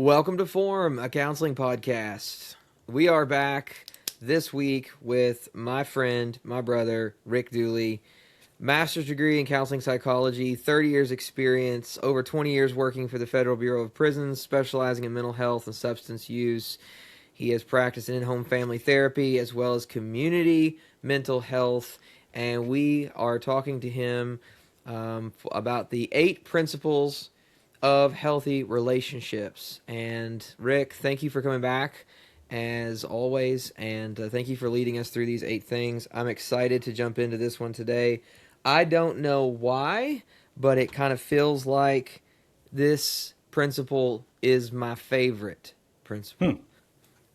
Welcome to Forum, a counseling podcast. We are back this week with my friend, my brother, Rick Dooley. Master's degree in counseling psychology, 30 years experience, over 20 years working for the Federal Bureau of Prisons, specializing in mental health and substance use. He has practiced in-home family therapy as well as community mental health. And we are talking to him about the 8 principles of healthy relationships. And Rick, thank you for coming back as always, and thank you for leading us through these 8 things. I'm excited to jump into this one today. I don't know why, but it kind of feels like this principle is my favorite principle.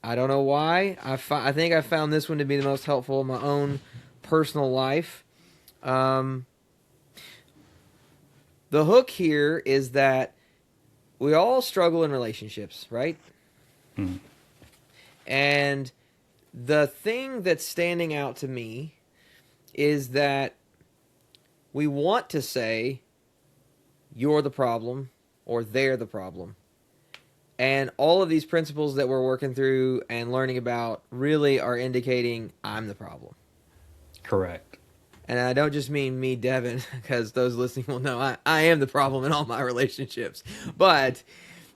I don't know why. I think I found this one to be the most helpful in my own personal life. The hook here is that we all struggle in relationships, right? And the thing that's standing out to me is that we want to say, you're the problem, or they're the problem. And all of these principles that we're working through and learning about really are indicating I'm the problem. Correct. And I don't just mean me, Devin, because those listening will know I am the problem in all my relationships. But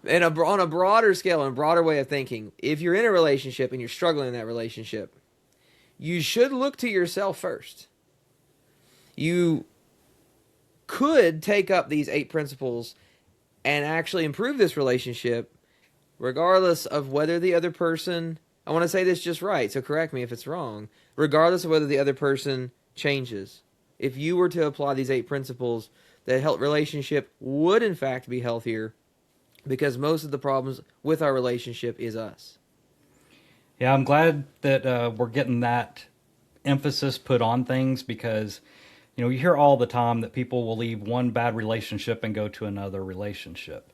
on a broader scale and broader way of thinking, if you're in a relationship and you're struggling in that relationship, you should look to yourself first. You could take up these 8 principles and actually improve this relationship regardless of whether the other person, I want to say this just right, so correct me if it's wrong, regardless of whether the other person changes. If you were to apply these 8 principles, the relationship would in fact be healthier, because most of the problems with our relationship is us. Yeah, I'm glad that we're getting that emphasis put on things, because you hear all the time that people will leave one bad relationship and go to another relationship.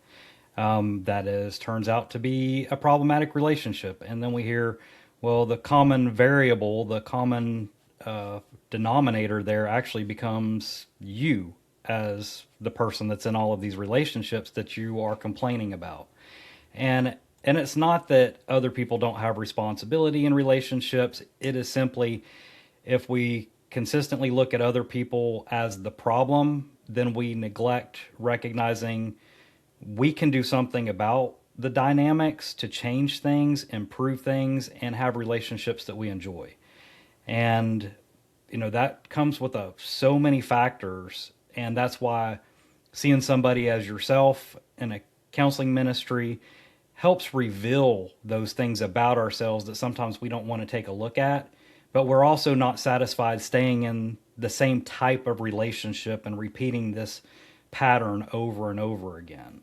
That turns out to be a problematic relationship. And then we hear, well, the common variable, the common denominator there actually becomes you as the person that's in all of these relationships that you are complaining about. And it's not that other people don't have responsibility in relationships. It is simply, if we consistently look at other people as the problem, then we neglect recognizing we can do something about the dynamics to change things, improve things, and have relationships that we enjoy. And that comes with so many factors. And that's why seeing somebody as yourself in a counseling ministry helps reveal those things about ourselves that sometimes we don't want to take a look at. But we're also not satisfied staying in the same type of relationship and repeating this pattern over and over again.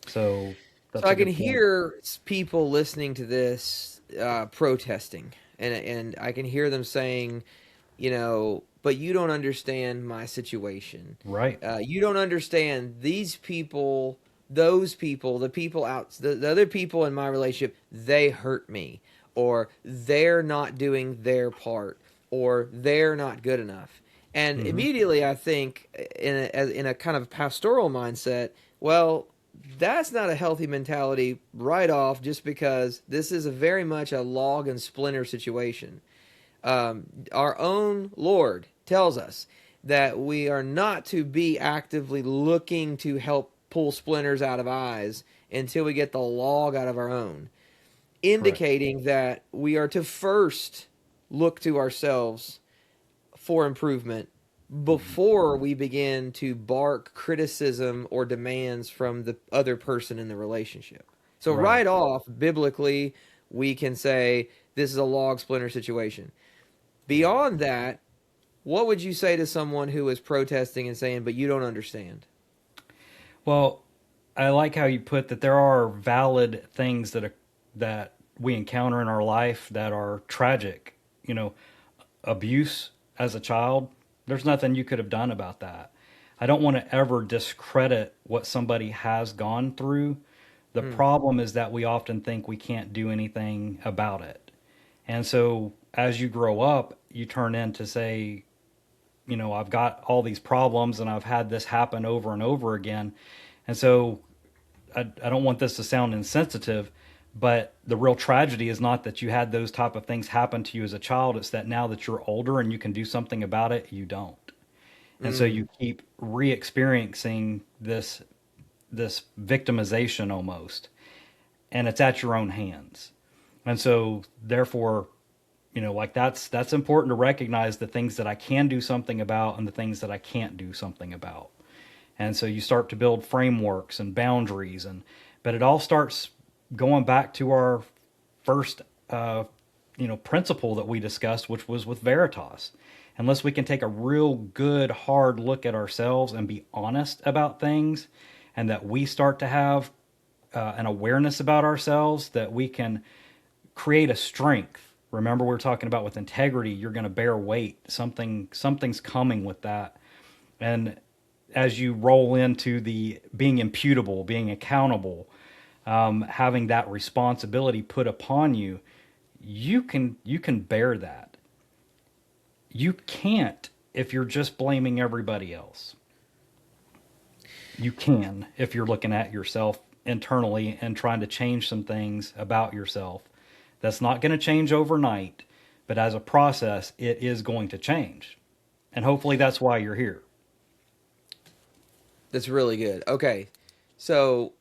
So I can hear people listening to this protesting, and I can hear them saying, but you don't understand my situation. Right. You don't understand these people, those people, the other people in my relationship, they hurt me, or they're not doing their part, or they're not good enough. And immediately I think in a kind of pastoral mindset, well, that's not a healthy mentality right off, just because this is very much a log and splinter situation. Our own Lord tells us that we are not to be actively looking to help pull splinters out of eyes until we get the log out of our own, indicating that we are to first look to ourselves for improvement before we begin to bark criticism or demands from the other person in the relationship. So right off, biblically, we can say this is a log splinter situation. Beyond that, what would you say to someone who is protesting and saying, but you don't understand? Well, I like how you put that there are valid things that we encounter in our life that are tragic. Abuse as a child, there's nothing you could have done about that. I don't want to ever discredit what somebody has gone through. The problem is that we often think we can't do anything about it. And so as you grow up, you turn into say, I've got all these problems and I've had this happen over and over again. And so I don't want this to sound insensitive, but the real tragedy is not that you had those type of things happen to you as a child. It's that now that you're older and you can do something about it, you don't. And so Mm. you keep re-experiencing this victimization almost, and it's at your own hands. And so therefore, like that's important to recognize the things that I can do something about and the things that I can't do something about. And so you start to build frameworks and boundaries, but it all starts going back to our first principle that we discussed, which was with Veritas. Unless we can take a real good hard look at ourselves and be honest about things, and that we start to have an awareness about ourselves, that we can create a strength. Remember, we were talking about with integrity, you're going to bear weight. Something's coming with that. And as you roll into the being imputable, being accountable, having that responsibility put upon you, you can bear that. You can't if you're just blaming everybody else. You can if you're looking at yourself internally and trying to change some things about yourself. That's not going to change overnight, but as a process, it is going to change. And hopefully that's why you're here. That's really good. Okay, so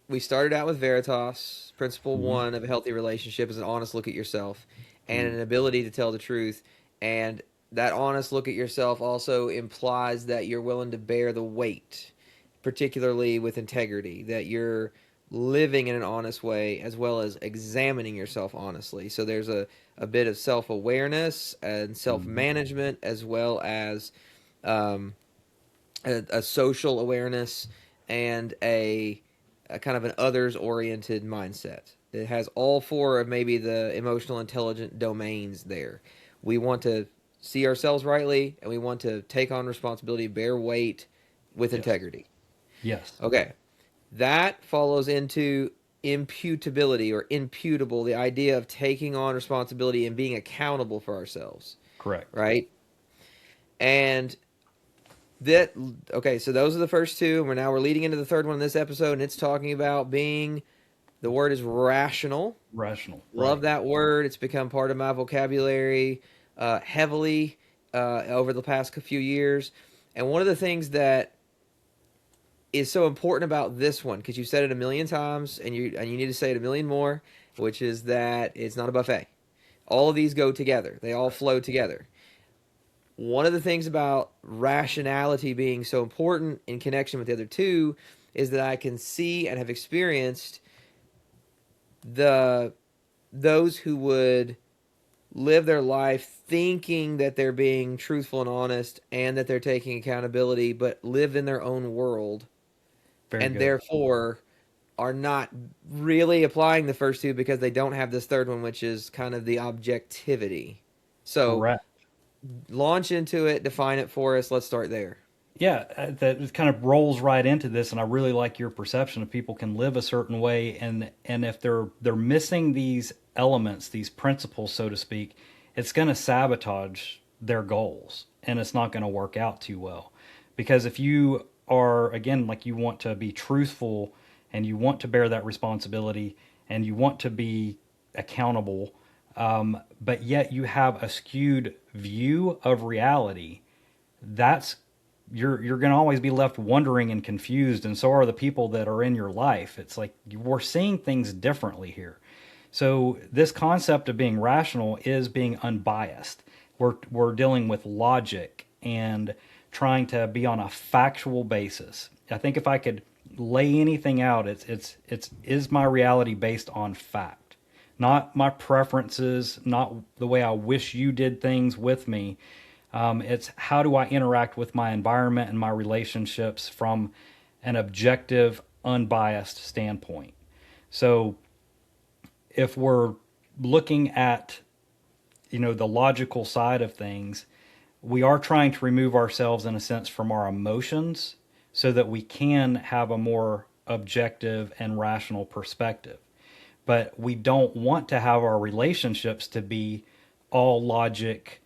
we started out with Veritas. Principle Mm-hmm. one of a healthy relationship is an honest look at yourself and Mm-hmm. an ability to tell the truth. And that honest look at yourself also implies that you're willing to bear the weight, particularly with integrity, that you're living in an honest way as well as examining yourself honestly. So there's a bit of self awareness and self Mm-hmm. management as well as um, a social awareness and a kind of an others oriented mindset. It has all four of maybe the emotional intelligent domains there. We want to see ourselves rightly and we want to take on responsibility, bear weight with Yes. integrity. Yes. Okay. That follows into imputability or imputable, the idea of taking on responsibility and being accountable for ourselves, Correct. right? And that okay, so those are the first two. We're leading into the third one in this episode, and it's talking about being. The word is rational. Rational. Love Right. that word. It's become part of my vocabulary heavily over the past few years. And one of the things that is so important about this one, because you said it a million times, and you need to say it a million more, which is that it's not a buffet. All of these go together. They all flow together. One of the things about rationality being so important in connection with the other two is that I can see and have experienced the those who would live their life thinking that they're being truthful and honest and that they're taking accountability, but live in their own world Very and good. therefore are not really applying the first two because they don't have this third one, which is kind of the objectivity. So Correct. launch into it, define it for us. Let's start there. Yeah, that kind of rolls right into this, and I really like your perception of people can live a certain way, and if they're missing these elements, these principles, so to speak, it's going to sabotage their goals, and it's not going to work out too well. Because if you are again like you want to be truthful, and you want to bear that responsibility, and you want to be accountable, but yet you have a skewed view of reality, that's you're going to always be left wondering and confused, and so are the people that are in your life. It's like we're seeing things differently here. So this concept of being rational is being unbiased. We're dealing with logic and trying to be on a factual basis. I think if I could lay anything out, it's is my reality based on fact, not my preferences, not the way I wish you did things with me. It's how do I interact with my environment and my relationships from an objective, unbiased standpoint. So if we're looking at the logical side of things, we are trying to remove ourselves in a sense from our emotions so that we can have a more objective and rational perspective. But we don't want to have our relationships to be all logic,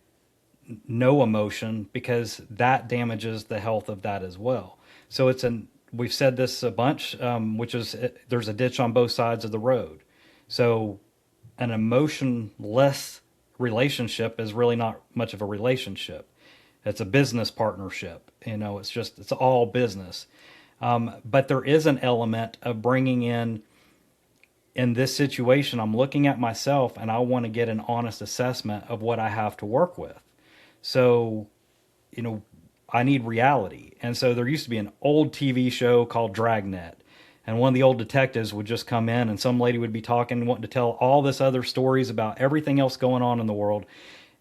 no emotion, because that damages the health of that as well. So it's we've said this a bunch, which is there's a ditch on both sides of the road. So an emotionless relationship is really not much of a relationship. It's a business partnership. It's all business. But there is an element of bringing in this situation, I'm looking at myself and I want to get an honest assessment of what I have to work with. So, you know, I need reality. And so there used to be an old TV show called Dragnet. And one of the old detectives would just come in and some lady would be talking, wanting to tell all this other stories about everything else going on in the world.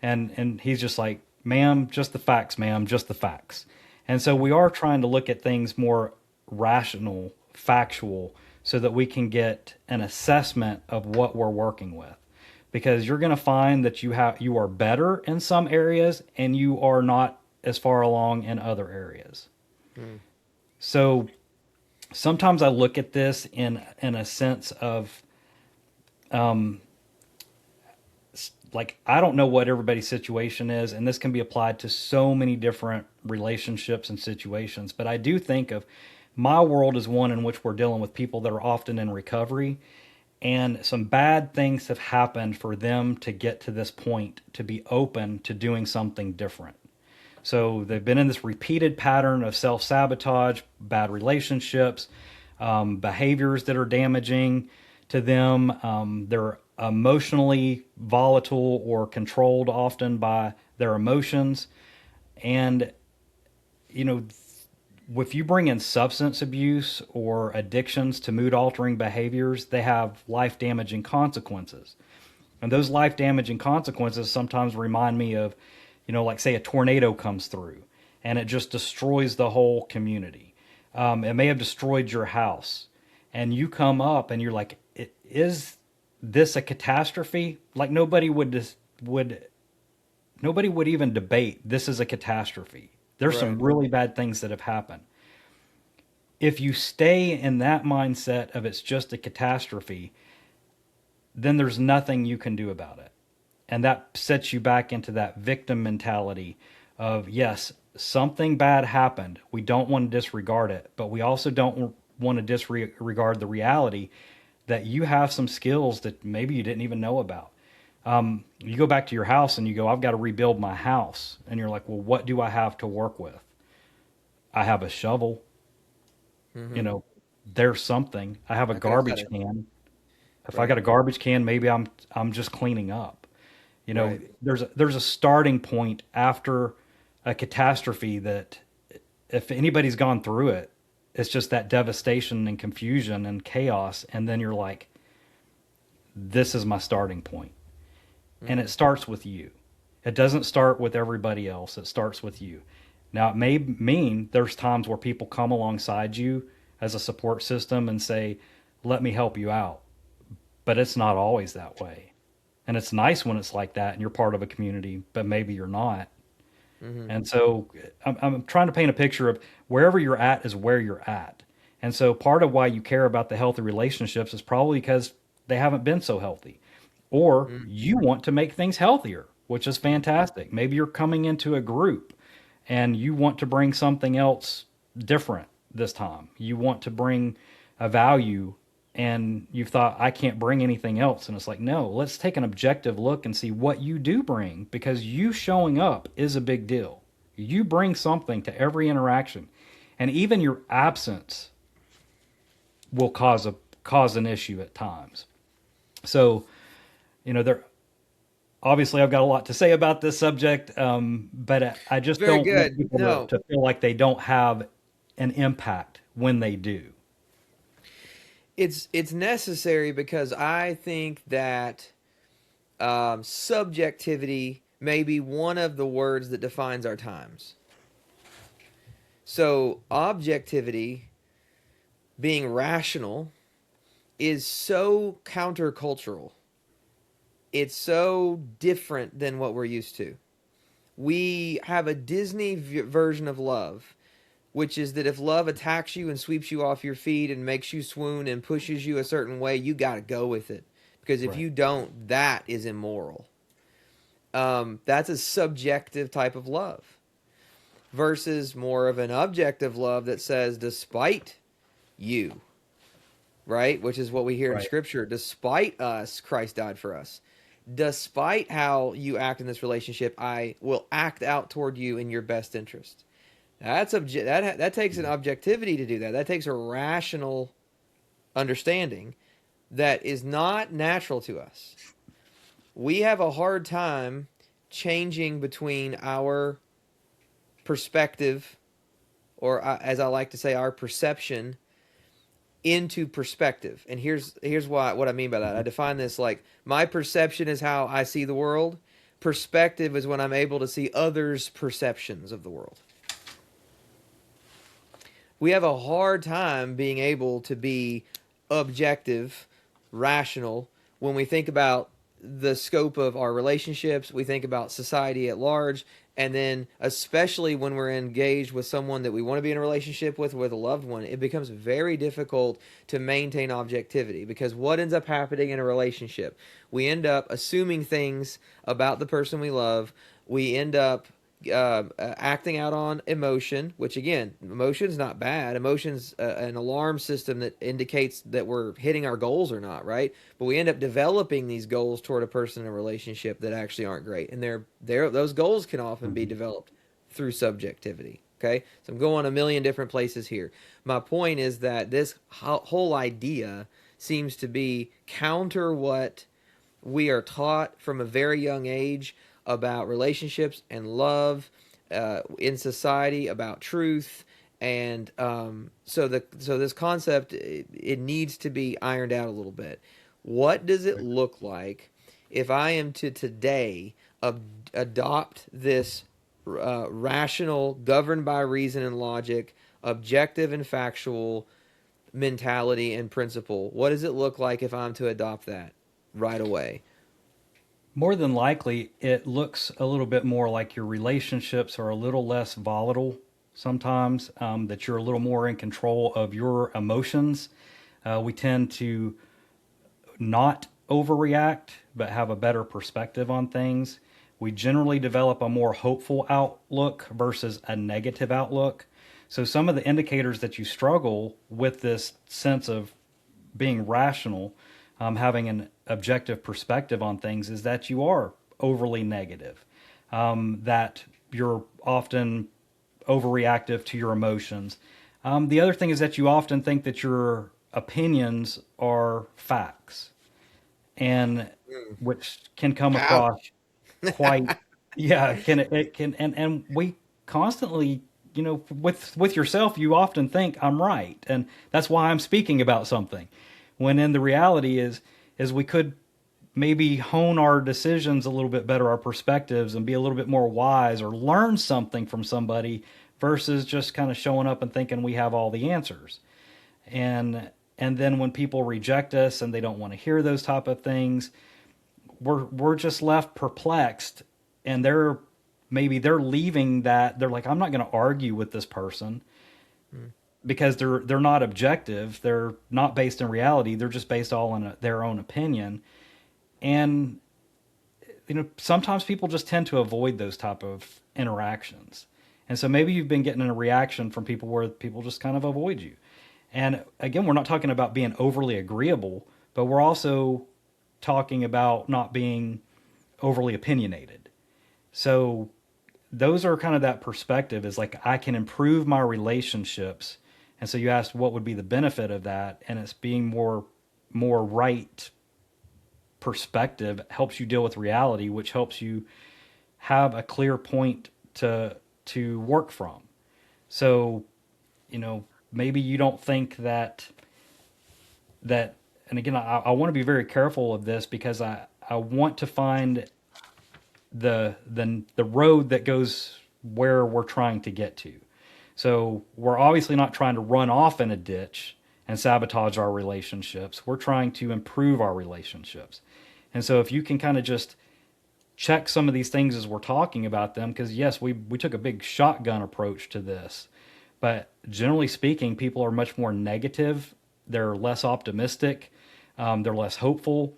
And he's just like, ma'am, just the facts, ma'am, just the facts. And so we are trying to look at things more rational, factual, so that we can get an assessment of what we're working with. Because you're going to find that you are better in some areas and you are not as far along in other areas. Mm. So sometimes I look at this in a sense of like I don't know what everybody's situation is, and this can be applied to so many different relationships and situations. But I do think of my world as one in which we're dealing with people that are often in recovery, and some bad things have happened for them to get to this point to be open to doing something different. So they've been in this repeated pattern of self sabotage, bad relationships, behaviors that are damaging to them. They're emotionally volatile or controlled often by their emotions. And, you know, if you bring in substance abuse or addictions to mood altering behaviors, they have life damaging consequences. And those life damaging consequences sometimes remind me of, like say a tornado comes through and it just destroys the whole community. It may have destroyed your house and you come up and you're like, is this a catastrophe? Like nobody would even debate this is a catastrophe. There's some Right. really bad things that have happened. If you stay in that mindset of it's just a catastrophe, then there's nothing you can do about it. And that sets you back into that victim mentality of, yes, something bad happened. We don't want to disregard it, but we also don't want to disregard the reality that you have some skills that maybe you didn't even know about. You go back to your house and you go, I've got to rebuild my house. And you're like, well, what do I have to work with? I have a shovel. You Mm-hmm. know, there's something. I have a I could have cut garbage it. can. If I Right. got a garbage can, maybe I'm just cleaning up. Right. There's a starting point after a catastrophe that if anybody's gone through it, it's just that devastation and confusion and chaos. And then you're like, this is my starting point. And Mm-hmm. it starts with you. It doesn't start with everybody else. It starts with you. Now, it may mean there's times where people come alongside you as a support system and say, let me help you out. But it's not always that way. And it's nice when it's like that and you're part of a community, but maybe you're not. Mm-hmm. And so I'm trying to paint a picture of wherever you're at is where you're at. And so part of why you care about the healthy relationships is probably because they haven't been so healthy. Or Mm-hmm. you want to make things healthier, which is fantastic. Maybe you're coming into a group and you want to bring something else different this time. You want to bring a value and you've thought, I can't bring anything else. And it's like, no, let's take an objective look and see what you do bring because you showing up is a big deal. You bring something to every interaction. And even your absence will cause an issue at times. So, there obviously I've got a lot to say about this subject, but I just Very don't want good. people No, to feel like they don't have an impact when they do. it's necessary because I think that subjectivity may be one of the words that defines our times. So objectivity, being rational, is so countercultural. It's so different than what we're used to. We have a Disney version of love, which is that if love attacks you and sweeps you off your feet and makes you swoon and pushes you a certain way, you got to go with it. Because if Right. you don't, that is immoral. That's a subjective type of love versus more of an objective love that says, despite you, right? Which is what we hear in Right. Scripture. Despite us, Christ died for us. Despite how you act in this relationship, I will act out toward you in your best interest. That takes an objectivity to do that. That takes a rational understanding that is not natural to us. We have a hard time changing between our perspective, or as I like to say, our perception, into perspective. And here's what I mean by that. I define this like my perception is how I see the world. Perspective is when I'm able to see others' perceptions of the world. We have a hard time being able to be objective, rational when we think about the scope of our relationships, we think about society at large, and then especially when we're engaged with someone that we want to be in a relationship with a loved one, it becomes very difficult to maintain objectivity because what ends up happening in a relationship? We end up assuming things about the person we love. We end up acting out on emotion, which again, emotion's not bad. Emotion's an alarm system that indicates that we're hitting our goals or not, right? But we end up developing these goals toward a person in a relationship that actually aren't great, and those goals can often be Mhm. developed through subjectivity. Okay, so I'm going a million different places here. My point is that this whole idea seems to be counter what we are taught from a very young age about relationships and love in society, about truth, and so this concept it needs to be ironed out a little bit. What does it look like if I am to today adopt this rational, governed by reason and logic, objective and factual mentality and principle? What does it look like if I'm to adopt that right away? More than likely, it looks a little bit more like your relationships are a little less volatile sometimes, that you're a little more in control of your emotions. We tend to not overreact, but have a better perspective on things. We generally develop a more hopeful outlook versus a negative outlook. So, some of the indicators that you struggle with this sense of being rational, having an objective perspective on things, is that you are overly negative, that you're often overreactive to your emotions. The other thing is that you often think that your opinions are facts, and which can come across Ouch. quite, yeah, it can, and we constantly, with yourself, you often think I'm right, and that's why I'm speaking about something, when in the reality is we could maybe hone our decisions a little bit better, our perspectives, and be a little bit more wise, or learn something from somebody versus just kind of showing up and thinking we have all the answers. And then when people reject us and they don't want to hear those type of things, we're just left perplexed, and they're leaving that. They're like, I'm not going to argue with this person Mm. because they're not objective. They're not based in reality. They're just based all on their own opinion. And sometimes people just tend to avoid those type of interactions. And so maybe you've been getting a reaction from people where people just kind of avoid you. And again, we're not talking about being overly agreeable, but we're also talking about not being overly opinionated. So those are kind of that perspective, is like I can improve my relationships. And so you asked what would be the benefit of that, and it's being more right perspective helps you deal with reality, which helps you have a clear point to work from. So, maybe you don't think that, and again, I want to be very careful of this because I want to find the road that goes where we're trying to get to. So we're obviously not trying to run off in a ditch and sabotage our relationships. We're trying to improve our relationships. And so if you can kind of just check some of these things as we're talking about them, because yes, we took a big shotgun approach to this, but generally speaking, people are much more negative. They're less optimistic. They're less hopeful,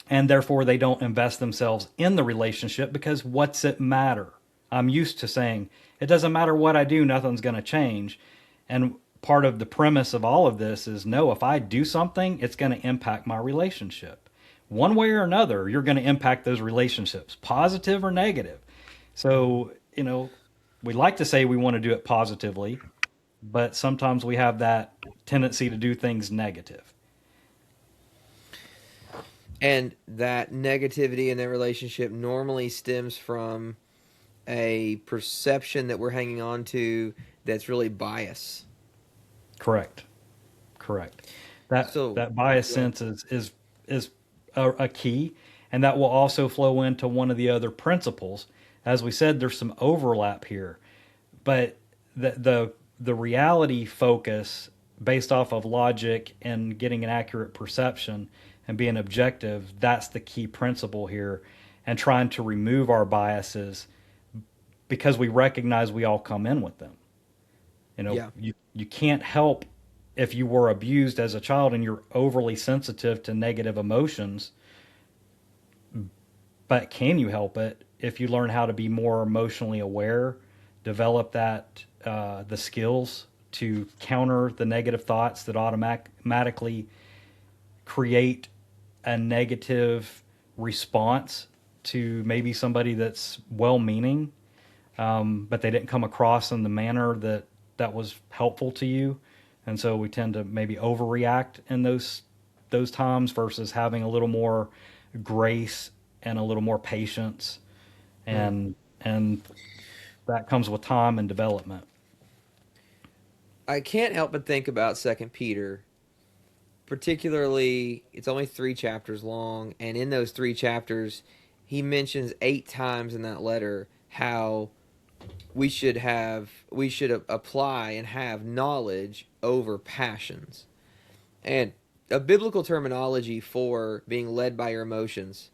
and therefore they don't invest themselves in the relationship because what's it matter? I'm used to saying it doesn't matter what I do, nothing's going to change, and part of the premise of all of this is no, if I do something, it's going to impact my relationship. One way or another, you're going to impact those relationships, positive or negative. So, we like to say we want to do it positively, but sometimes we have that tendency to do things negative. And that negativity in that relationship normally stems from a perception that we're hanging on to that's really bias. Correct. Correct. That So, that bias go ahead. sense is a key, and that will also flow into one of the other principles. As we said, there's some overlap here, but the reality focus based off of logic and getting an accurate perception and being objective, that's the key principle here, and trying to remove our biases because we recognize we all come in with them. Yeah. You can't help if you were abused as a child and you're overly sensitive to negative emotions, but can you help it if you learn how to be more emotionally aware, develop the skills to counter the negative thoughts that automatically create a negative response to maybe somebody that's well-meaning, but they didn't come across in the manner that was helpful to you, and so we tend to maybe overreact in those times versus having a little more grace and a little more patience, Hmm. and that comes with time and development. I can't help but think about Second Peter. Particularly, it's only 3 chapters long, and in those 3 chapters, he mentions 8 times in that letter how we should apply and have knowledge over passions. And a biblical terminology for being led by your emotions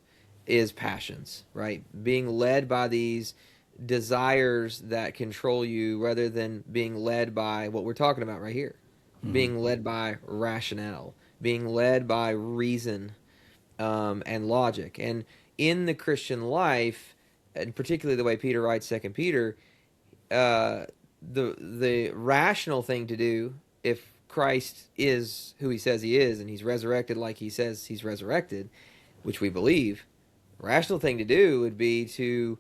is passions, right? Being led by these desires that control you rather than being led by what we're talking about right here. Hmm. Being led by rationale, being led by reason, and logic. And in the Christian life, and particularly the way Peter writes Second Peter, uh, the rational thing to do, if Christ is who he says he is and he's resurrected like he says he's resurrected, which we believe, the rational thing to do would be to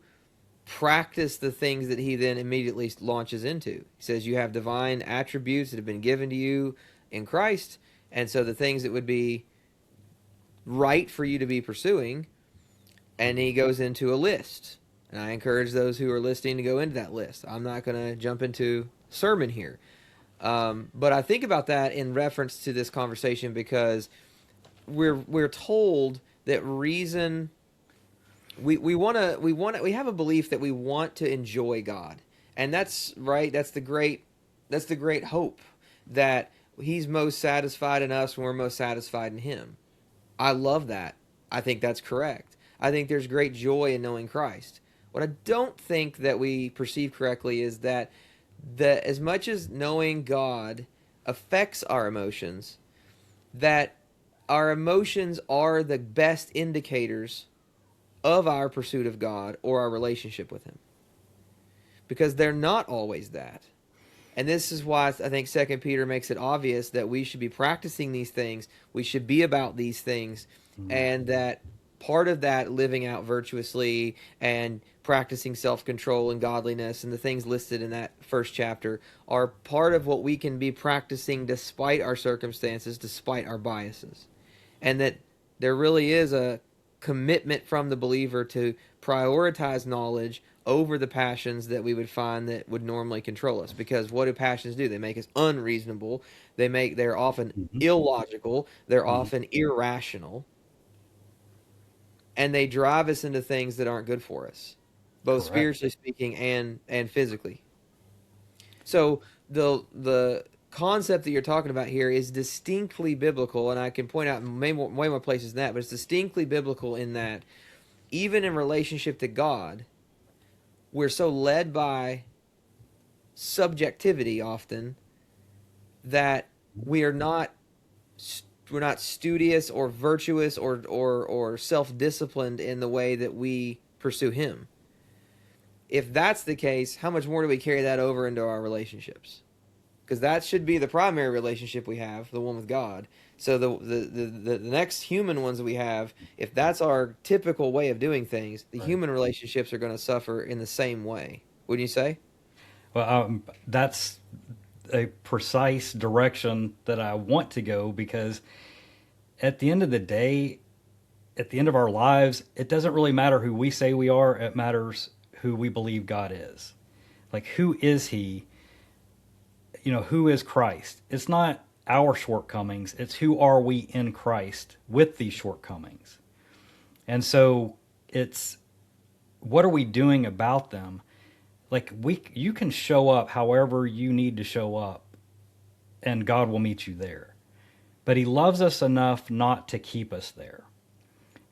practice the things that he then immediately launches into. He says you have divine attributes that have been given to you in Christ, and so the things that would be right for you to be pursuing, and he goes into a list. And I encourage those who are listening to go into that list. I'm not going to jump into sermon here. But I think about that in reference to this conversation because we're told that reason we have a belief that we want to enjoy God, and that's right. That's the great hope that He's most satisfied in us when we're most satisfied in Him. I love that. I think that's correct. I think there's great joy in knowing Christ. What I don't think that we perceive correctly is that as much as knowing God affects our emotions, that our emotions are the best indicators of our pursuit of God or our relationship with Him. Because they're not always that. And this is why I think Second Peter makes it obvious that we should be practicing these things. We should be about these things, and that part of that living out virtuously and practicing self-control and godliness and the things listed in that first chapter are part of what we can be practicing despite our circumstances, despite our biases. And that there really is a commitment from the believer to prioritize knowledge over the passions that we would find that would normally control us. Because what do passions do? They make us unreasonable. They're often Hmm. illogical. They're Hmm. often irrational, and they drive us into things that aren't good for us, both Correct. spiritually speaking and physically. So the concept that you're talking about here is distinctly biblical, and I can point out way more places than that, but it's distinctly biblical in that even in relationship to God, we're so led by subjectivity often that we are not we're not studious or virtuous or self-disciplined in the way that we pursue Him. If that's the case, how much more do we carry that over into our relationships? because that should be the primary relationship we have, the one with God. So the next human ones that we have, if that's our typical way of doing things, the Right. human relationships are going to suffer in the same way. Wouldn't you say? Well, that's a precise direction that I want to go, because at the end of the day, at the end of our lives, it doesn't really matter who we say we are. It matters who we believe God is. Like, who is He? Who is Christ? It's not our shortcomings. It's who are we in Christ with these shortcomings. And so it's, what are we doing about them? Like, you can show up however you need to show up, and God will meet you there. But He loves us enough not to keep us there.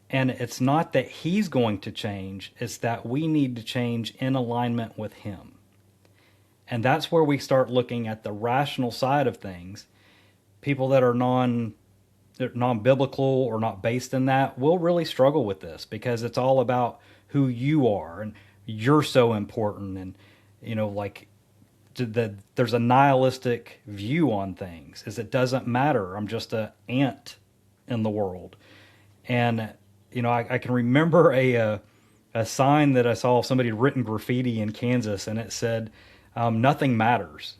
And it's not that He's going to change, it's that we need to change in alignment with Him. And that's where we start looking at the rational side of things. People that are non-biblical or not based in that will really struggle with this, because it's all about who you are, and you're so important, and like, there's a nihilistic view on things, is it doesn't matter, I'm just an ant in the world. And I can remember a sign that I saw of somebody had written graffiti in Kansas, and it said, nothing matters.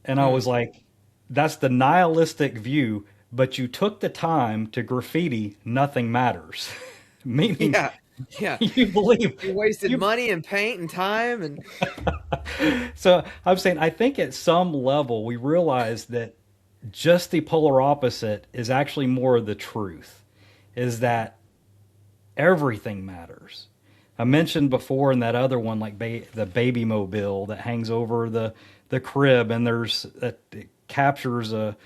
And I was like, that's the nihilistic view, but you took the time to graffiti nothing matters. Meaning, Yeah, yeah. you believe You wasted you. money and paint and time, and So I'm saying, I think at some level we realize that just the polar opposite is actually more of the truth, is that everything matters. I mentioned before in that other one, like the baby mobile that hangs over the crib, and it captures a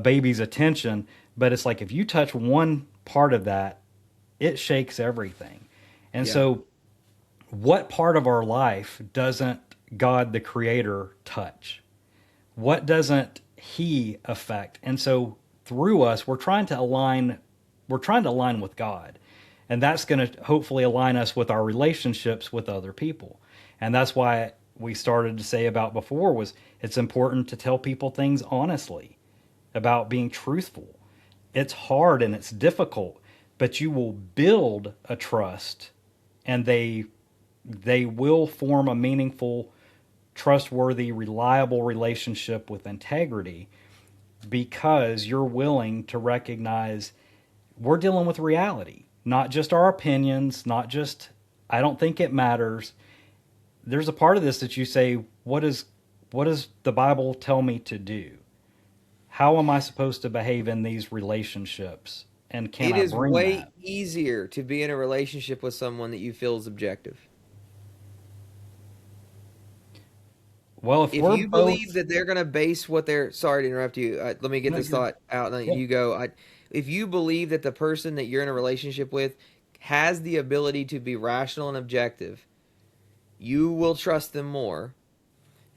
baby's attention. But it's like, if you touch one part of that, it shakes everything. And yeah, so, what part of our life doesn't God the Creator touch? What doesn't He affect? And so, through us, we're trying to align with God. And that's going to hopefully align us with our relationships with other people. And that's why we started to say about before, was it's important to tell people things honestly, about being truthful. It's hard and it's difficult, but you will build a trust, and they will form a meaningful, trustworthy, reliable relationship with integrity, because you're willing to recognize we're dealing with reality, not just our opinions, not just, I don't think it matters. There's a part of this that you say, what does the Bible tell me to do? How am I supposed to behave in these relationships? And can it I is bring way that? easier to be in a relationship with someone that you feel is objective. Well, if If we're you believe both, that they're going to base what they're, sorry to interrupt you, let me get no, this you're, thought out, and then yeah, you go. If you believe that the person that you're in a relationship with has the ability to be rational and objective, you will trust them more,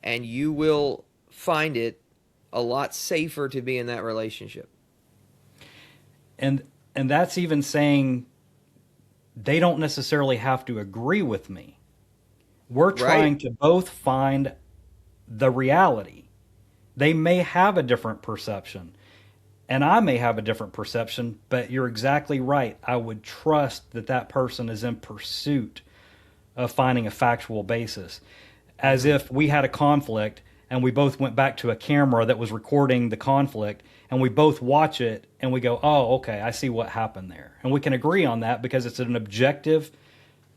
and you will find it a lot safer to be in that relationship. and and that's even saying they don't necessarily have to agree with me. We're Right? trying to both find the reality. They may have a different perception, and I may have a different perception, but you're exactly right. I would trust that that person is in pursuit of finding a factual basis. As Mm-hmm. if we had a conflict and we both went back to a camera that was recording the conflict, and we both watch it and we go, oh, okay, I see what happened there. And we can agree on that because it's an objective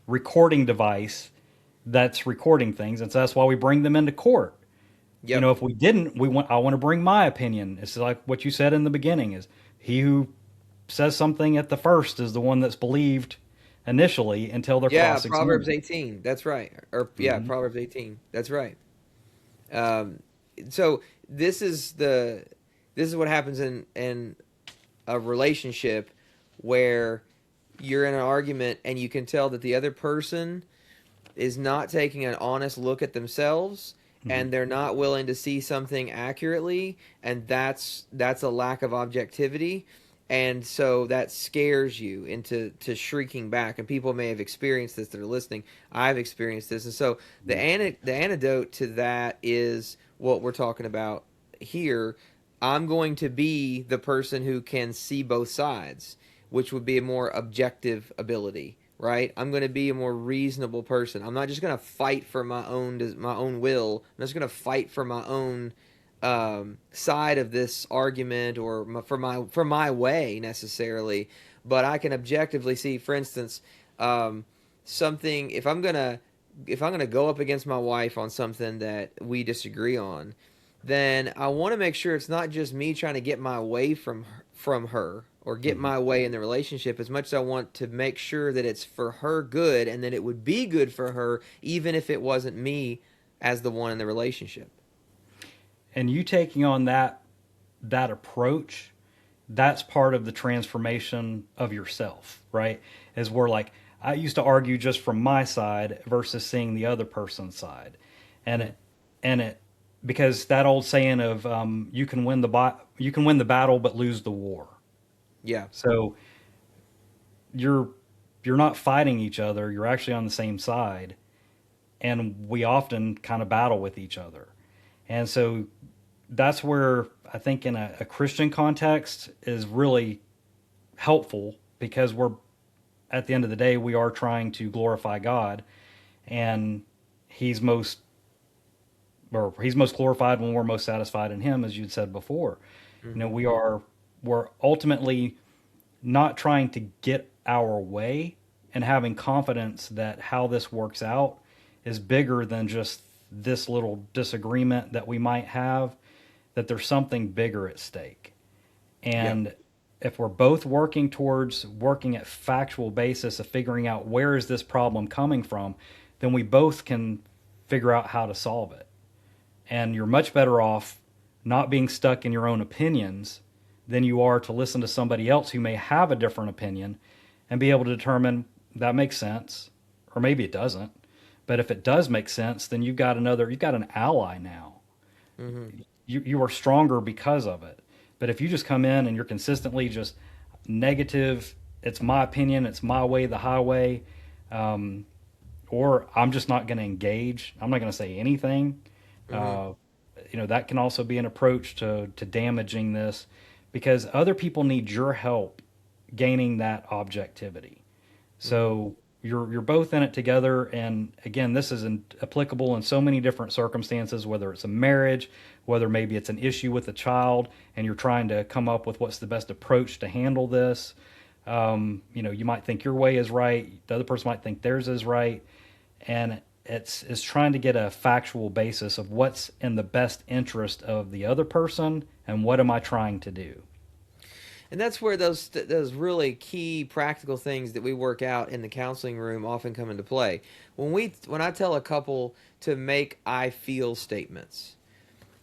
recording device that's recording things. And so that's why we bring them into court. Yep. If we didn't, I want to bring my opinion. It's like what you said in the beginning, is he who says something at the first is the one that's believed initially until they're Yeah, Proverbs cross-examined. 18. That's right. Or yeah, Hmm. Proverbs 18. That's right. Um, so this is what happens in a relationship where you're in an argument and you can tell that the other person is not taking an honest look at themselves, Hmm. and they're not willing to see something accurately, and that's a lack of objectivity. And so that scares you into shrinking back. And people may have experienced this that are listening. I've experienced this. And so Yeah. the antidote to that is what we're talking about here. I'm going to be the person who can see both sides, which would be a more objective ability, right? I'm going to be a more reasonable person. I'm not just going to fight for my own will. I'm just going to fight for my own side of this argument, or for my way necessarily. But I can objectively see, for instance, something. If I'm gonna go up against my wife on something that we disagree on, then I want to make sure it's not just me trying to get my way from her, or get Hmm. my way in the relationship, as much as I want to make sure that it's for her good, and that it would be good for her even if it wasn't me as the one in the relationship. And you taking on that approach, that's part of the transformation of yourself, right? Is where like I used to argue just from my side versus seeing the other person's side, and it because that old saying of you can win the battle but lose the war. Yeah. So you're you're not fighting each other. You're actually on the same side, and we often kind of battle with each other. And so that's where I think in a Christian context is really helpful because we're at the end of the day we are trying to glorify God, and he's most he's most glorified when we're most satisfied in him, as you'd said before. You know, Hmm. we're ultimately not trying to get our way, and having confidence that how this works out is bigger than just this little disagreement that we might have, that there's something bigger at stake. Yep. And if we're both working towards working at factual basis of figuring out where is this problem coming from, then we both can figure out how to solve it. And you're much better off not being stuck in your own opinions than you are to listen to somebody else who may have a different opinion and be able to determine that makes sense, or maybe it doesn't. But if it does make sense, then you've got an ally now. Hmm. You are stronger because of it. But if you just come in and you're consistently just negative, it's my opinion, it's my way, the highway, um, or I'm just not going to engage, I'm not going to say anything. Hmm. Uh, that can also be an approach to damaging this, because other people need your help gaining that objectivity. Hmm. So you're both in it together, and again, this is applicable in so many different circumstances. Whether it's a marriage, whether maybe it's an issue with a child, and you're trying to come up with what's the best approach to handle this. You might think your way is right, the other person might think theirs is right, and it's trying to get a factual basis of what's in the best interest of the other person and what am I trying to do. And that's where those really key practical things that we work out in the counseling room often come into play. When I tell a couple to make "I feel" statements,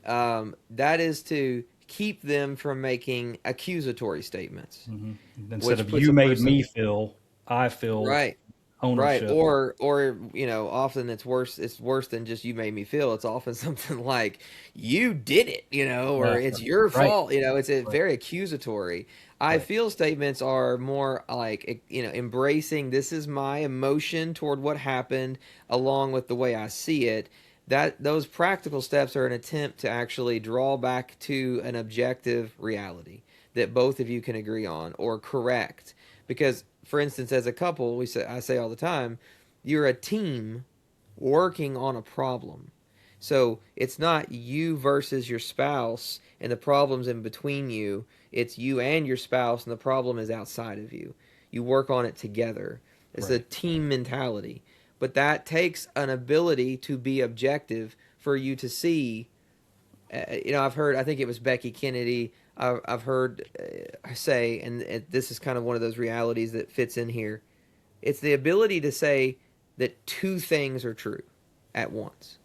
that is to keep them from making accusatory statements, Hmm. Instead which of puts you a made me person feel, I feel right. Right. ownership. Or often it's worse than just "you made me feel." It's often something like "you did it," or Yeah, "it's your right, fault." It's a right, very accusatory. "I right, feel" statements are more like, embracing, this is my emotion toward what happened, along with the way I see it. That those practical steps are an attempt to actually draw back to an objective reality that both of you can agree on or correct. Because, for instance, as a couple, I say all the time, you're a team working on a problem. So it's not you versus your spouse and the problem's in between you. It's you and your spouse, and the problem is outside of you. You work on it together. It's a right. team mentality. But that takes an ability to be objective for you to see. I think it was Becky Kennedy. I've heard say, and this is kind of one of those realities that fits in here. It's the ability to say that two things are true at once.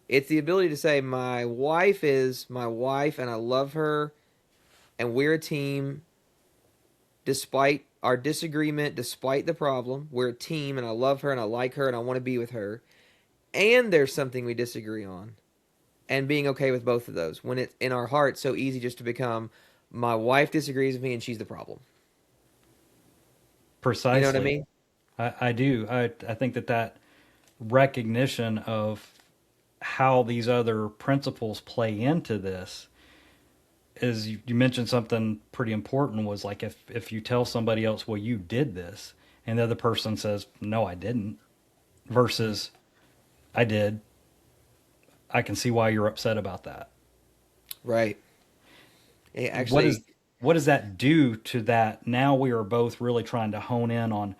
It's the ability to say, my wife is my wife and I love her and we're a team despite our disagreement, despite the problem. We're a team and I love her and I like her and I want to be with her. And there's something we disagree on. And being okay with both of those. When it's in our heart, so easy just to become, my wife disagrees with me and she's the problem. You know what I Precisely. mean? I do. I think that that recognition of how these other principles play into this is you mentioned something pretty important was like if you tell somebody else, well, you did this, and the other person says, no, I didn't, versus I did, I can see why you're upset about that. Right. What is Actually, what does that do to that? Now we are both really trying to hone in on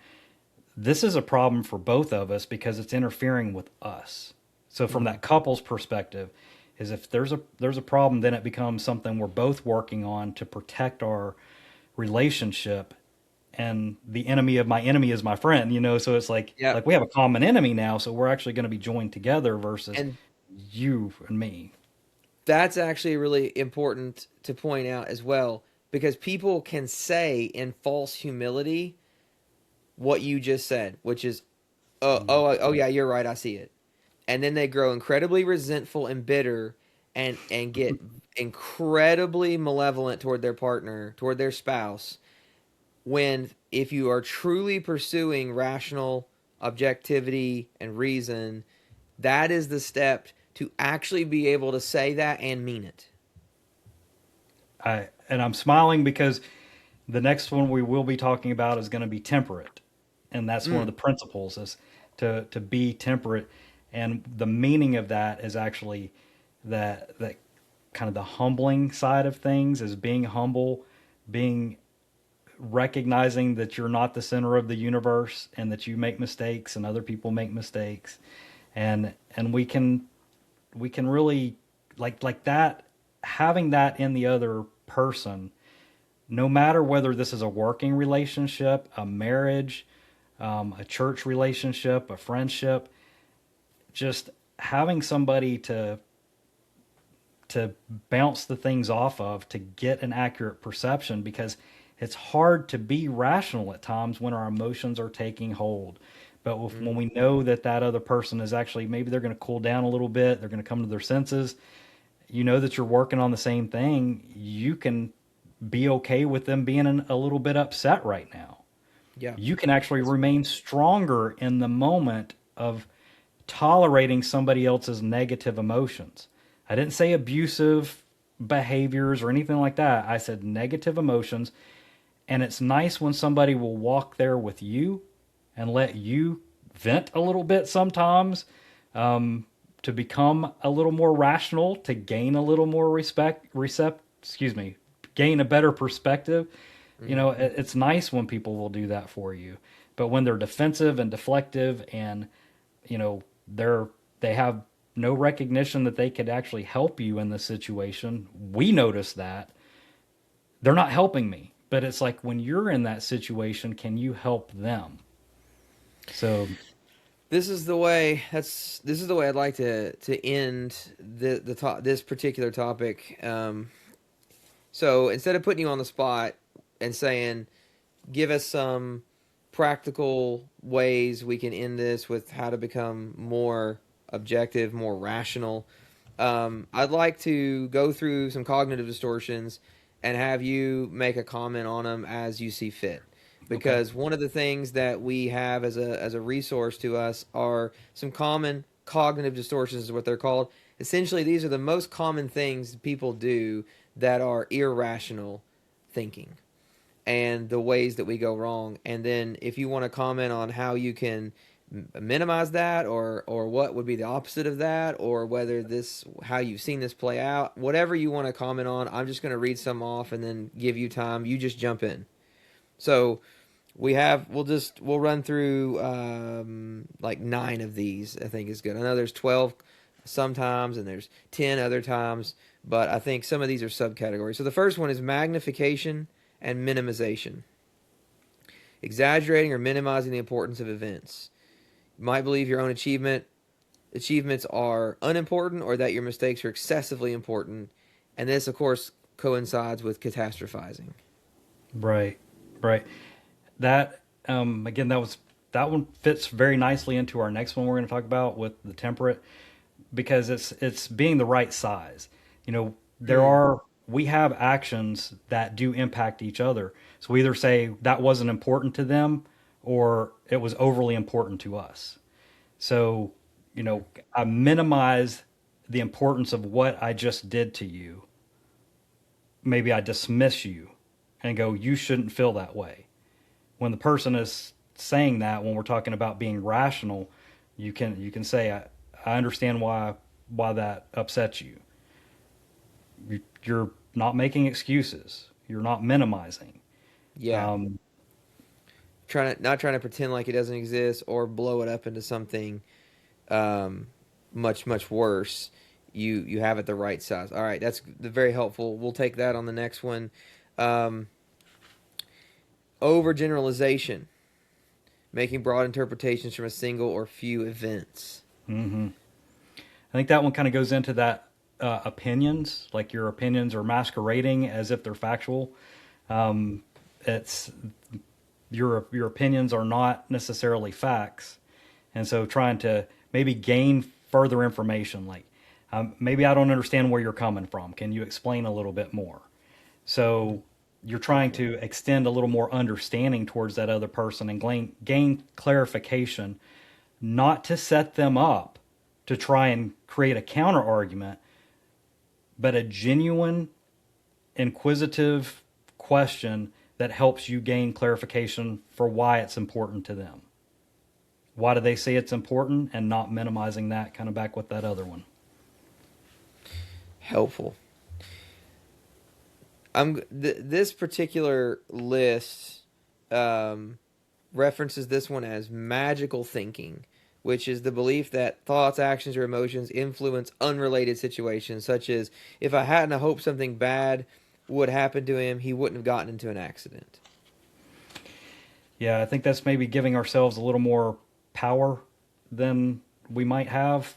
this is a problem for both of us because it's interfering with us. So from mhm. that couple's perspective, is if there's a problem, then it becomes something we're both working on to protect our relationship. And the enemy of my enemy is my friend, you know. So it's Yeah. like we have a common enemy now, so we're actually going to be joined together versus And you and me. that's actually really important to point out as well because people can say in false humility what you just said, which is, oh yeah, you're right, I see it. And then they grow incredibly resentful and bitter and get incredibly malevolent toward their partner, toward their spouse, when if you are truly pursuing rational objectivity and reason, that is the step to actually be able to say that and mean it. I'm smiling because the next one we will be talking about is going to be temperate, and that's one of Mm, the principles is to be temperate, and the meaning of that is actually that kind of the humbling side of things is being humble, being recognizing that you're not the center of the universe and that you make mistakes and other people make mistakes, and we can really like that having that in the other person, no matter whether this is a working relationship, a marriage, a church relationship, a friendship, just having somebody to bounce the things off of to get an accurate perception because it's hard to be rational at times when our emotions are taking hold. But when mm, we know that that other person is actually maybe they're going to cool down a little bit, they're going to come to their senses, you know that you're working on the same thing, you can be okay with them being a little bit upset right now. yeah. You can actually That's remain stronger in the moment of tolerating somebody else's negative emotions. I didn't say abusive behaviors or anything like that. I said negative emotions. And it's nice when somebody will walk there with you and let you vent a little bit sometimes, to become a little more rational, to gain a little more excuse me, gain a better perspective. You mhm. know, it's nice when people will do that for you. But when they're defensive and deflective and, you know, they have no recognition that they could actually help you in this situation, we notice that they're not helping me. But it's like when you're in that situation, can you help them? So, This is the way I'd like to end this particular topic. So instead of putting you on the spot and saying, give us some practical ways we can end this with how to become more objective, more rational. I'd like to go through some cognitive distortions and have you make a comment on them as you see fit. okay. Because one of the things that we have as a resource to us are some common cognitive distortions, is what they're called. Essentially, these are the most common things people do that are irrational thinking and the ways that we go wrong. And then if you want to comment on how you can minimize that or what would be the opposite of that or whether this how you've seen this play out, whatever you want to comment on, I'm just going to read some off and then give you time. You just jump in. So we'll run through like 9 of these. I think is good. I know there's 12 sometimes and there's 10 other times, but I think some of these are subcategories. So the first one is magnification and minimization, exaggerating or minimizing the importance of events. You might believe your own achievements are unimportant or that your mistakes are excessively important, and this of course coincides with catastrophizing. Right. Right. That again that one fits very nicely into our next one we're going to talk about with the temperate because it's being the right size. You know, there Mm, are we have actions that do impact each other. So we either say that wasn't important to them or it was overly important to us. So, I minimize the importance of what I just did to you. Maybe I dismiss you and go, you shouldn't feel that way. When the person is saying that, when we're talking about being rational, you can say, I understand why that upsets you. You're not making excuses. You're not minimizing. Yeah. Um, Not trying to pretend like it doesn't exist or blow it up into something um, much worse. You have it the right size. All right, that's very helpful. We'll take that on the next one. Um, Overgeneralization, making broad interpretations from a single or few events. mhm. I think that one kind of goes into that opinions, like your opinions are masquerading as if they're factual. Um, it's your opinions are not necessarily facts, and so trying to maybe gain further information, like maybe I don't understand where you're coming from. Can you explain a little bit more? So you're trying Helpful. to extend a little more understanding towards that other person and gain clarification, not to set them up to try and create a counter argument, but a genuine, inquisitive question that helps you gain clarification for why it's important to them. Why do they say it's important, and not minimizing that, kind of back with that other one. Helpful. This particular list um, references this one as magical thinking, which is the belief that thoughts, actions, or emotions influence unrelated situations, such as if I hadn't hoped something bad would happen to him, he wouldn't have gotten into an accident. Yeah, I think that's maybe giving ourselves a little more power than we might have.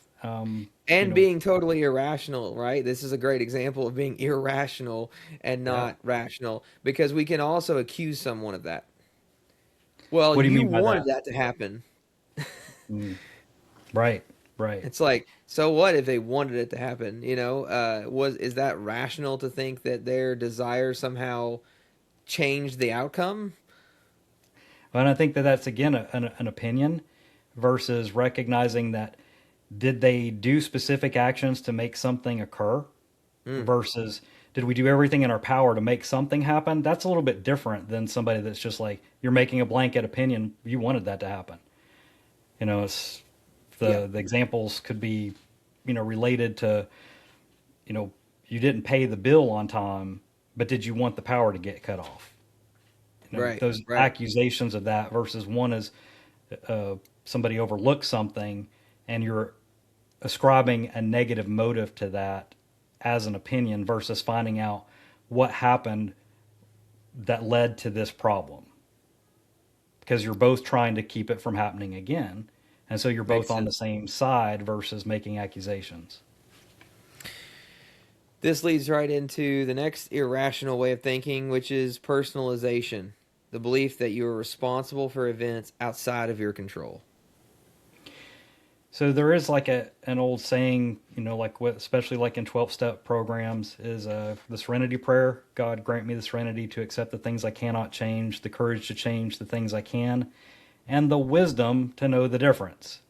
You And know, being totally irrational, right? This is a great example of being irrational and yeah. not rational because we can also accuse someone of that. Well, What do you you mean by wanted that? that to happen. Mm, right, right. It's like, so what if they wanted it to happen? Is that rational to think that their desire somehow changed the outcome? And I think that that's again an opinion versus recognizing that did they do specific actions to make something occur Mm, versus did we do everything in our power to make something happen? That's a little bit different than somebody that's just like you're making a blanket opinion. You wanted that to happen. It's yeah, the examples could be, related to, you know, you didn't pay the bill on time, but did you want the power to get cut off? right, Those right. accusations of that versus one is somebody overlooked something and you're ascribing a negative motive to that as an opinion versus finding out what happened that led to this problem because you're both trying to keep it from happening again. And so you're both Makes on the sense. same side versus making accusations. This leads right into the next irrational way of thinking, which is personalization, the belief that you are responsible for events outside of your control. So there is like an old saying, like especially like in 12-step programs, is the Serenity Prayer. God grant me the serenity to accept the things I cannot change, the courage to change the things I can, and the wisdom to know the difference.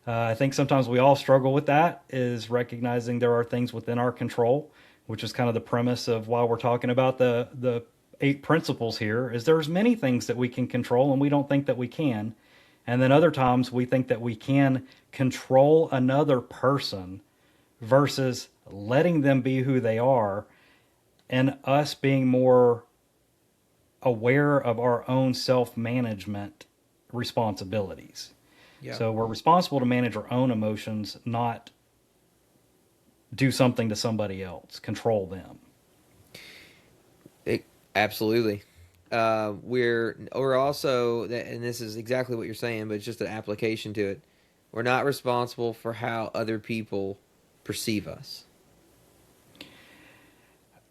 I think sometimes we all struggle with that, is recognizing there are things within our control, which is kind of the premise of why we're talking about the 8 principles here, is there's many things that we can control and we don't think that we can. And then other times we think that we can control another person versus letting them be who they are and us being more aware of our own self management responsibilities. Yeah. So we're responsible to manage our own emotions, not do something to somebody else, control them. It, absolutely. We're also, and this is exactly what you're saying, but it's just an application to it. We're not responsible for how other people perceive us.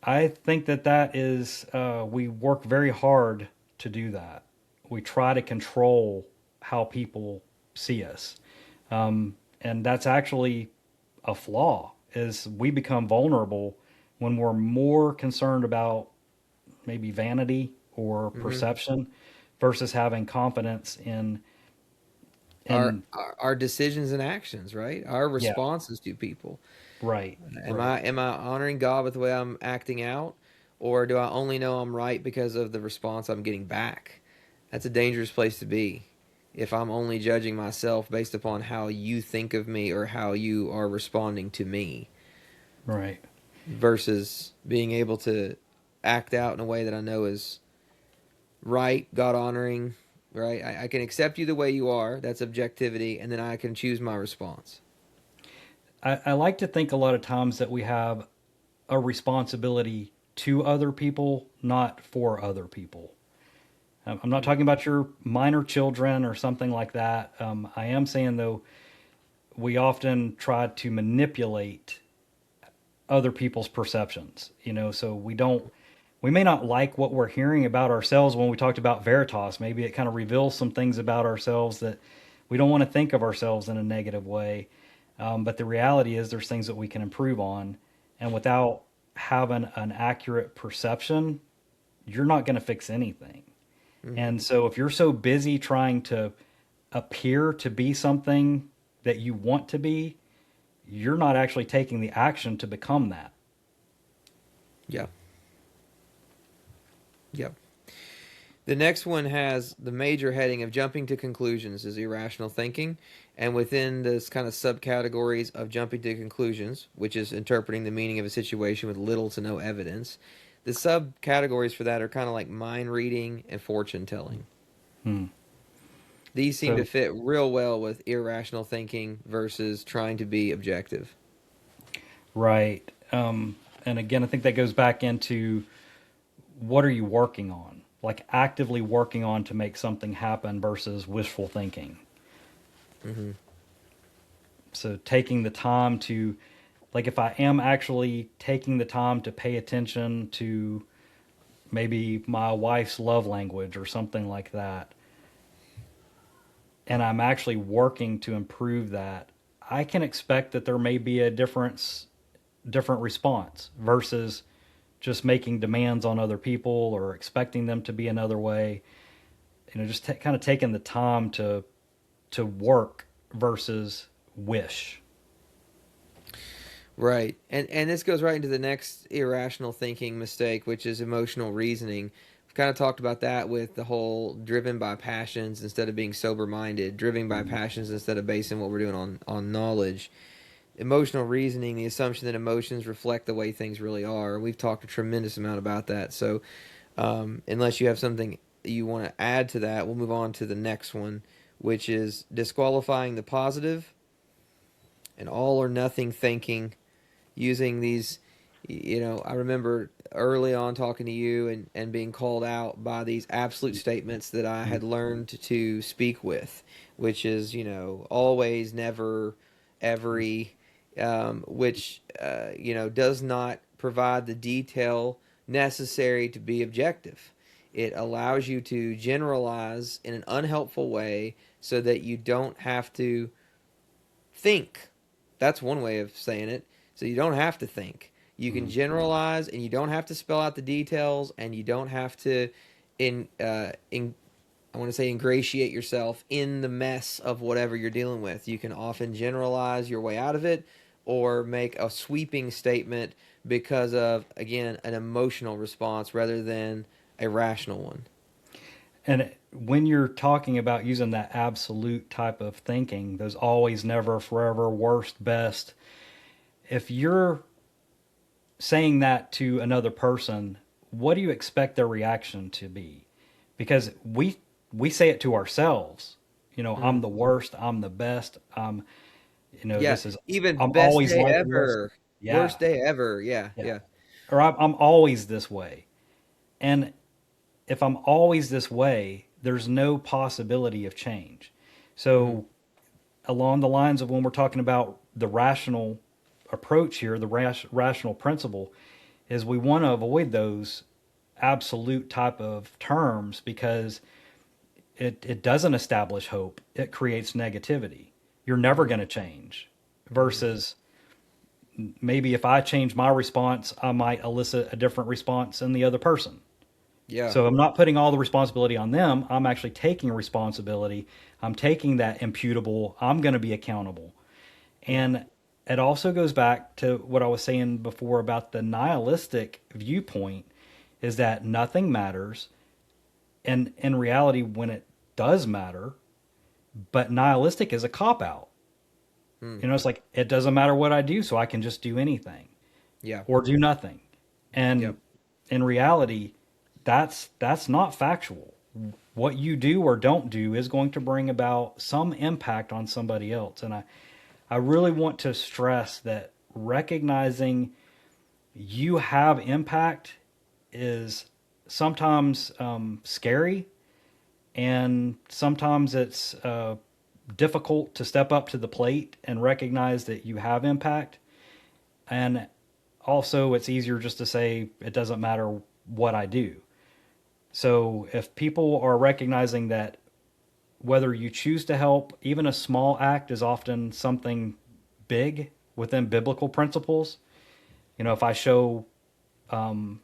I think that is, we work very hard to do that. We try to control how people see us. And that's actually a flaw, is we become vulnerable when we're more concerned about maybe vanity or Hmm. perception versus having confidence in Our, in our decisions and actions, right? Our yeah, responses to people. right, Am right. I honoring God with the way I'm acting out, or do I only know I'm right because of the response I'm getting back? That's a dangerous place to be. If I'm only judging myself based upon how you think of me or how you are responding to me, Right. versus being able to act out in a way that I know is right, God honoring, right? I can accept you the way you are. That's objectivity, and then I can choose my response. I like to think a lot of times that we have a responsibility to other people, not for other people. I'm not talking about your minor children or something like that. I am saying, though, we often try to manipulate other people's perceptions, so we may not like what we're hearing about ourselves when we talked about Veritas. Maybe it kind of reveals some things about ourselves that we don't want to think of ourselves in a negative way. But the reality is there's things that we can improve on. And without having an accurate perception, you're not going to fix anything. Hmm. And so if you're so busy trying to appear to be something that you want to be, you're not actually taking the action to become that. Yeah. Yep. The next one has the major heading of jumping to conclusions is irrational thinking. And within this kind of subcategories of jumping to conclusions, which is interpreting the meaning of a situation with little to no evidence, the subcategories for that are kind of like mind reading and fortune telling. Hmm. These seem to So, fit real well with irrational thinking versus trying to be objective. right. And again, I think that goes back into what are you working on? Like actively working on to make something happen versus wishful thinking. Hmm. So taking the time to, like, if I am actually taking the time to pay attention to maybe my wife's love language or something like that, and I'm actually working to improve that, I can expect that there may be a different response versus just making demands on other people or expecting them to be another way. Just kind of taking the time to work versus wish. Right. And this goes right into the next irrational thinking mistake, which is emotional reasoning. We've kind of talked about that with the whole driven by passions instead of being sober minded, driven by passions instead of basing what we're doing on knowledge. Emotional reasoning, the assumption that emotions reflect the way things really are. We've talked a tremendous amount about that. So, unless you have something you want to add to that, we'll move on to the next one, which is disqualifying the positive and all or nothing thinking, using these. I remember early on talking to you and being called out by these absolute statements that I had learned to speak with, which is, always, never, every, which, does not provide the detail necessary to be objective. It allows you to generalize in an unhelpful way so that you don't have to think. That's one way of saying it. So you don't have to think. You can Mm. generalize, and you don't have to spell out the details, and you don't have to, in I want to say ingratiate yourself in the mess of whatever you're dealing with. You can often generalize your way out of it, or make a sweeping statement because of, again, an emotional response rather than a rational one. And when you're talking about using that absolute type of thinking, those always, never, forever, worst, best, if you're saying that to another person, what do you expect their reaction to be? Because we say it to ourselves. Hmm. I'm the worst. I'm the best. Yeah, This is. even I'm best always day like this. ever, Yeah, worst day ever. Yeah, yeah. yeah. Or I'm always this way. And if I'm always this way, there's no possibility of change. Hmm. So along the lines of when we're talking about the rational approach here, the rational principle, is we want to avoid those absolute type of terms because it doesn't establish hope. It creates negativity. You're never Hmm. going to change Hmm. versus maybe if I change my response, I might elicit a different response in the other person. Yeah. So I'm not putting all the responsibility on them. I'm actually taking responsibility. I'm taking that imputable. I'm going to be accountable. And it also goes back to what I was saying before about the nihilistic viewpoint is that nothing matters. And in reality, when it does matter, but nihilistic is a cop out. Hmm. It's like it doesn't matter what I do, so I can just do anything Yeah. or do nothing. Yep. And in reality, that's not factual. What you do or don't do is going to bring about some impact on somebody else. And I really want to stress that recognizing you have impact is sometimes scary, and sometimes it's difficult to step up to the plate and recognize that you have impact. And also, it's easier just to say it doesn't matter what I do. So if people are recognizing that whether you choose to help, even a small act is often something big within biblical principles. If I show, when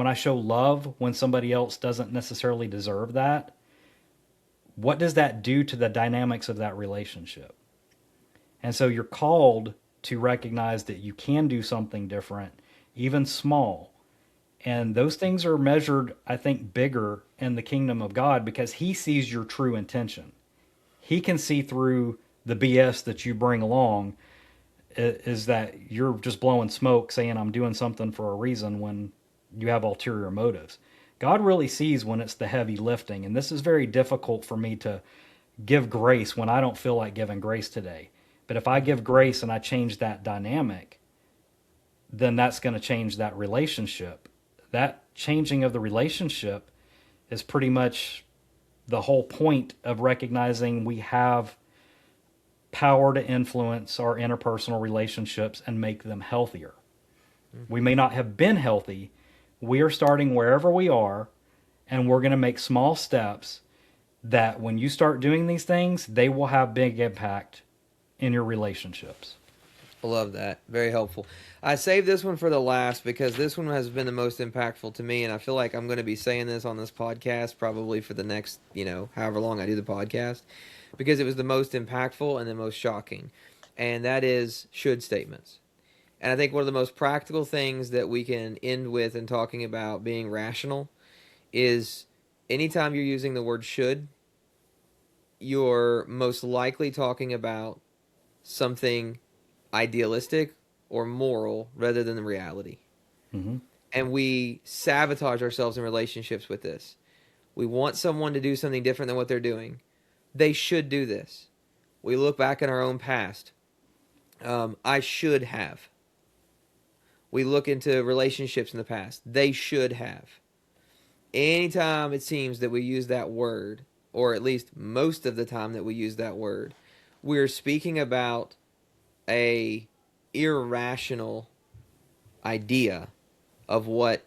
I show love when somebody else doesn't necessarily deserve that, what does that do to the dynamics of that relationship? And so you're called to recognize that you can do something different, even small. And those things are measured, I think, bigger in the kingdom of God because He sees your true intention. He can see through the BS that you bring along, is that you're just blowing smoke saying I'm doing something for a reason when you have ulterior motives. God really sees when it's the heavy lifting. And this is very difficult for me to give grace when I don't feel like giving grace today. But if I give grace and I change that dynamic, then that's going to change that relationship. That changing of the relationship is pretty much the whole point of recognizing we have power to influence our interpersonal relationships and make them healthier. We may not have been healthy. We are starting wherever we are, and we're going to make small steps that when you start doing these things, they will have big impact in your relationships. I love that. Very helpful. I saved this one for the last because this one has been the most impactful to me, and I feel like I'm going to be saying this on this podcast probably for the next, however long I do the podcast, because it was the most impactful and the most shocking, and that is should statements. And I think one of the most practical things that we can end with in talking about being rational is anytime you're using the word should, you're most likely talking about something idealistic or moral rather than the reality. Mm-hmm. And we sabotage ourselves in relationships with this. We want someone to do something different than what they're doing. They should do this. We look back in our own past. I should have. We look into relationships in the past. They should have. Anytime it seems that we use that word, or at least most of the time that we use that word, we're speaking about a irrational idea of what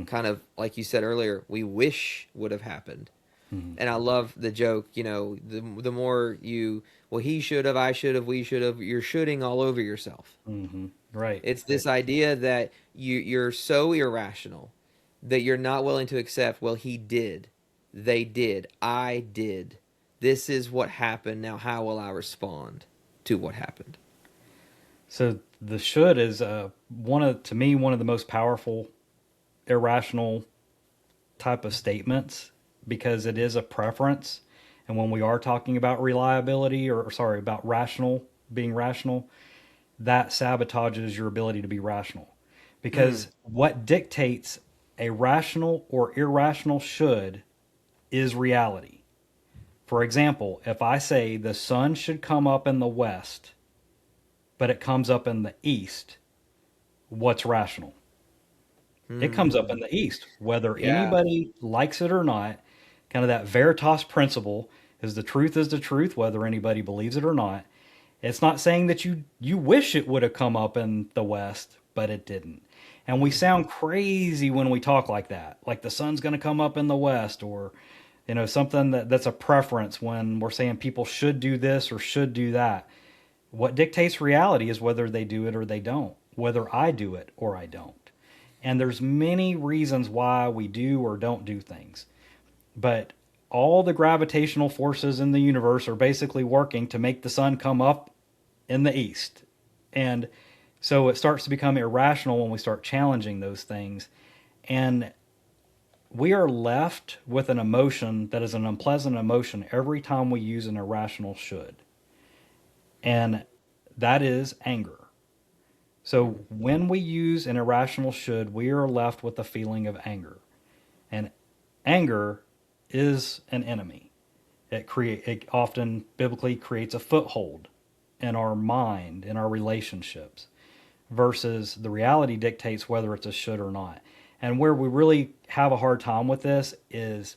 kind of, like you said earlier, we wish would have happened. Mm-hmm. And I love the joke, the more well, he should have, I should have, we should have, you're shoulding all over yourself. Mm-hmm. Right. It's this idea that you're so irrational that you're not willing to accept, well, he did, they did, I did. This is what happened. Now, how will I respond to what happened? So the should is one of the most powerful irrational type of statements because it is a preference. And when we are talking about reliability about being rational, that sabotages your ability to be rational. Because what dictates a rational or irrational should is reality. For example, if I say the sun should come up in the west, but it comes up in the east, what's rational? It comes up in the east, whether Yeah. anybody likes it or not. Kind of that Veritas principle is the truth, whether anybody believes it or not. It's not saying that you wish it would have come up in the west, but it didn't. And we sound crazy when we talk like that, like the sun's going to come up in the west, or something that's a preference when we're saying people should do this or should do that. What dictates reality is whether they do it or they don't. whether I do it or I don't. And there's many reasons why we do or don't do things. But all the gravitational forces in the universe are basically working to make the sun come up in the east. And so it starts to become irrational when we start challenging those things. And we are left with an emotion that is an unpleasant emotion every time we use an irrational should. And that is anger. So when we use an irrational should, we are left with a feeling of anger. And anger is an enemy. It often biblically creates a foothold in our mind, in our relationships, versus the reality dictates whether it's a should or not. And where we really have a hard time with this is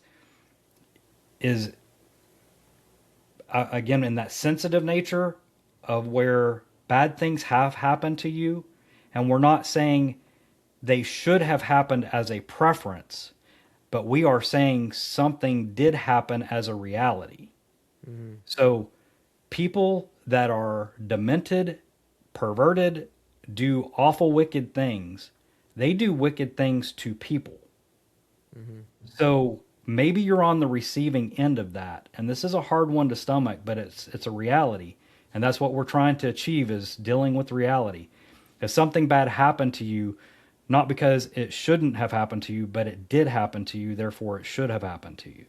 again in that sensitive nature of where bad things have happened to you, and we're not saying they should have happened as a preference, but we are saying something did happen as a reality. So people that are demented, perverted, do awful wicked things, they do wicked things to people. So maybe you're on the receiving end of that, and this is a hard one to stomach, but it's a reality, and that's what we're trying to achieve is dealing with reality. If something bad happened to you, not because it shouldn't have happened to you, but it did happen to you, therefore it should have happened to you.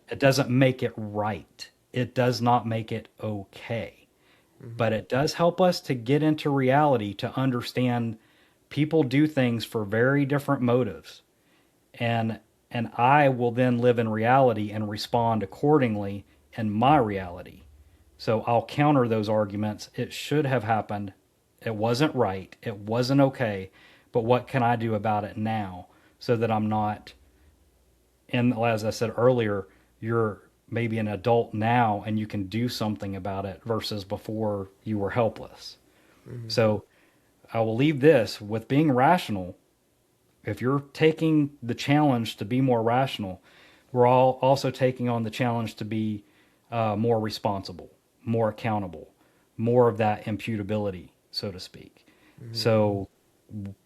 It doesn't make it right. It does not make it okay. But it does help us to get into reality to understand people do things for very different motives. And I will then live in reality and respond accordingly in my reality. So I'll counter those arguments. It should have happened. It wasn't right. It wasn't okay. But what can I do about it now so that I'm not, and as I said earlier, you're maybe an adult now and you can do something about it versus before you were helpless. So I will leave this with being rational. If you're taking the challenge to be more rational, we're all also taking on the challenge to be more responsible, more accountable, more of that imputability, so to speak. So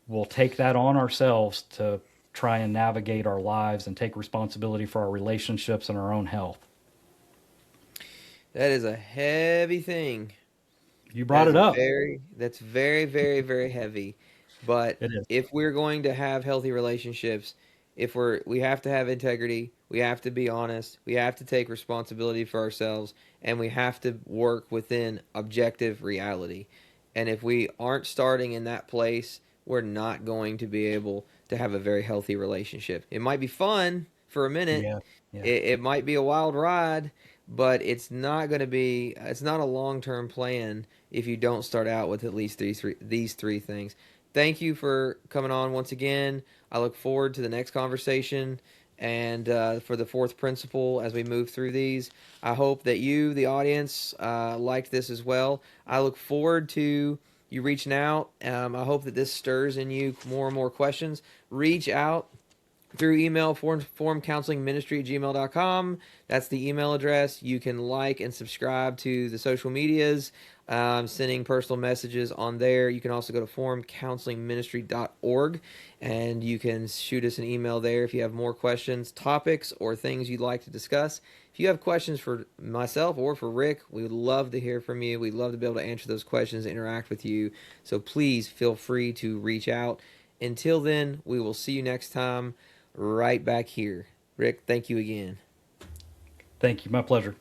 we'll take that on ourselves to try and navigate our lives and take responsibility for our relationships and our own health. That is a heavy thing. You brought it up. That's very, very, very heavy. But It is. if we're going to have healthy relationships, we have to have integrity, we have to be honest, we have to take responsibility for ourselves, and we have to work within objective reality. And if we aren't starting in that place, we're not going to be able to have a very healthy relationship. It might be fun for a minute, Yeah. Yeah. it might be a wild ride, but it's not a long-term plan if you don't start out with at least these three things. Thank you for coming on once again. I look forward to the next conversation and for the fourth principle as we move through these. I hope that you, the audience, liked this as well. I look forward to you reaching out. I hope that this stirs in you more and more questions. Reach out through email, formcounselingministry@gmail.com. That's the email address. You can like and subscribe to the social medias, sending personal messages on there. You can also go to formcounselingministry.org and you can shoot us an email there if you have more questions, topics, or things you'd like to discuss. If you have questions for myself or for Rick, we would love to hear from you. We'd love to be able to answer those questions, interact with you. So please feel free to reach out. Until then, we will see you next time right back here. Rick, thank you again. Thank you. My pleasure.